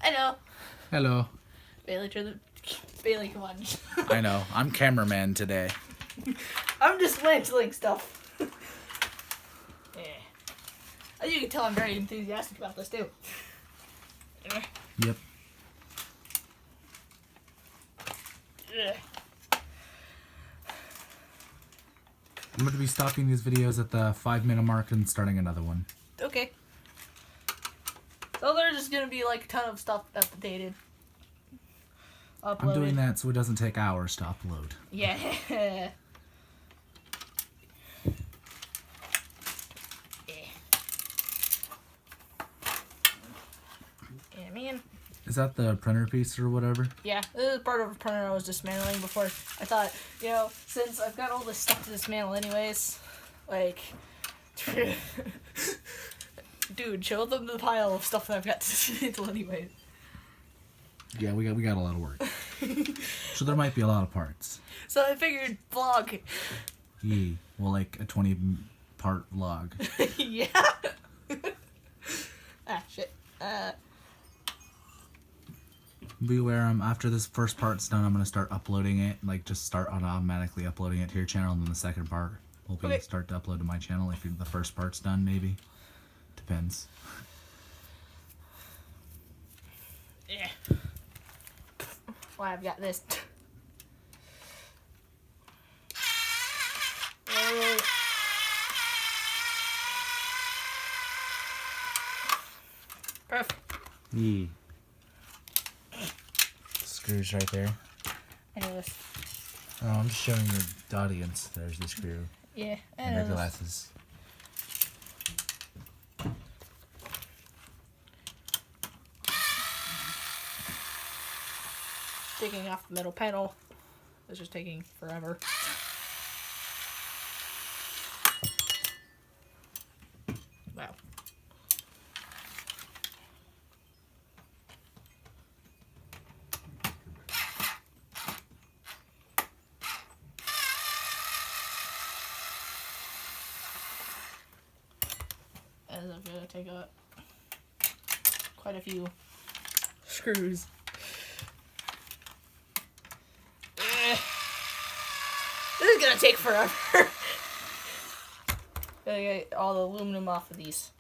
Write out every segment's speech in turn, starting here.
I know. Hello. Bailey, come on. I know. I'm cameraman today. I'm dismantling stuff. Yeah. As you can tell, I'm very enthusiastic about this too. Yep. I'm going to be stopping these videos at the 5-minute mark and starting another one. Okay. So there's just gonna be like a ton of stuff updated. Uploaded. I'm doing that so it doesn't take hours to upload. Yeah. Yeah, man. Is that the printer piece or whatever? Yeah, this is part of a printer I was dismantling before. I thought, since I've got all this stuff to dismantle anyways, like, dude, show them the pile of stuff that I've got to dismantle anyways. Yeah, we got a lot of work. So there might be a lot of parts. So I figured vlog. Yeah, well, like a 20-part vlog. Yeah. Shit. Be aware, after this first part's done, I'm going to start uploading it. Like, just start automatically uploading it to your channel, and then the second part will be start to upload to my channel if the first part's done, maybe. Depends. Yeah. Well, I've got this. Perfect. Yeah. Screws right there. I know this. Oh, I'm just showing the audience. There's the screw. Yeah, I And know their this. glasses. Taking off the metal panel. This is taking forever. Wow. As I'm gonna take quite a few screws. This is gonna take forever. Gotta get all the aluminum off of these.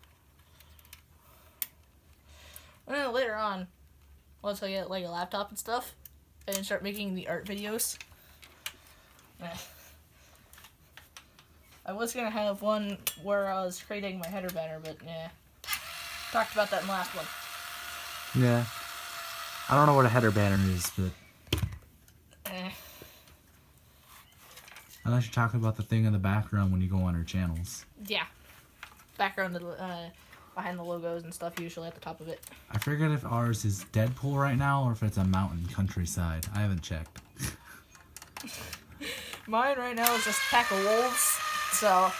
And then later on, once I get like a laptop and stuff, and then start making the art videos. I was gonna have one where I was creating my header banner, but yeah. Talked about that in the last one. Yeah. I don't know what a header banner is, but... Unless you're talking about the thing in the background when you go on our channels. Yeah. Background behind the logos and stuff, usually at the top of it. I forget if ours is Deadpool right now or if it's a mountain countryside. I haven't checked. Mine right now is just a pack of wolves, so...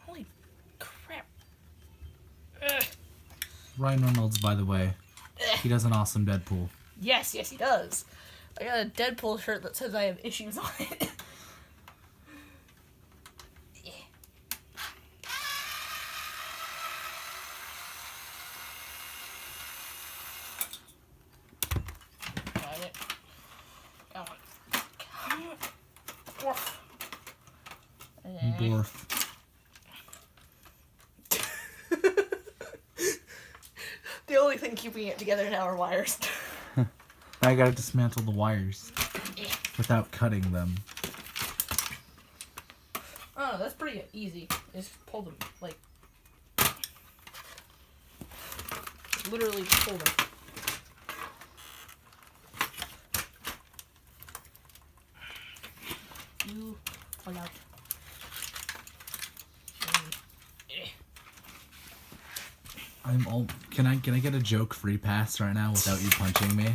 Holy crap. Ugh. Ryan Reynolds, by the way. He does an awesome Deadpool. Yes, he does. I got a Deadpool shirt that says I have issues on it. Yeah. Got it. Come on. Come on. Borf. Borf. The only thing keeping it together now are wires. I gotta dismantle the wires without cutting them. Oh, that's pretty easy. Just pull them, like... Literally just pull them. You pull out. I'm all... Can I get a joke free pass right now without you punching me?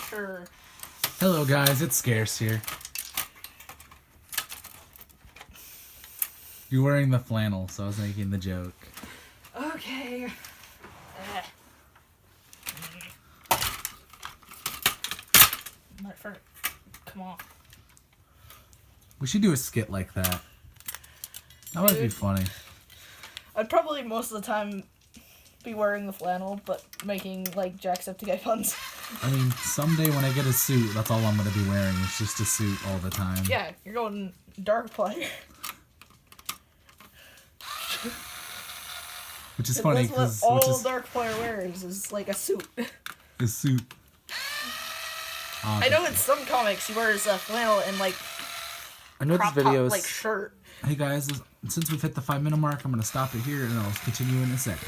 Sure. Hello guys, it's Scarce here. You're wearing the flannel, so I was making the joke. Okay. Motherfucker. Come on. We should do a skit like that. That would be funny. I'd probably most of the time be wearing the flannel, but making, like, Jacksepticeye puns. I mean, someday when I get a suit, that's all I'm going to be wearing. It's just a suit all the time. Yeah, you're going dark play. Which is funny, because... That's what all dark player wears, is, like, a suit. A suit. I know in some comics he wears a flannel and, like, I know this video is... like, shirt. Hey guys, since we've hit the 5-minute mark, I'm going to stop it here and I'll continue in a second.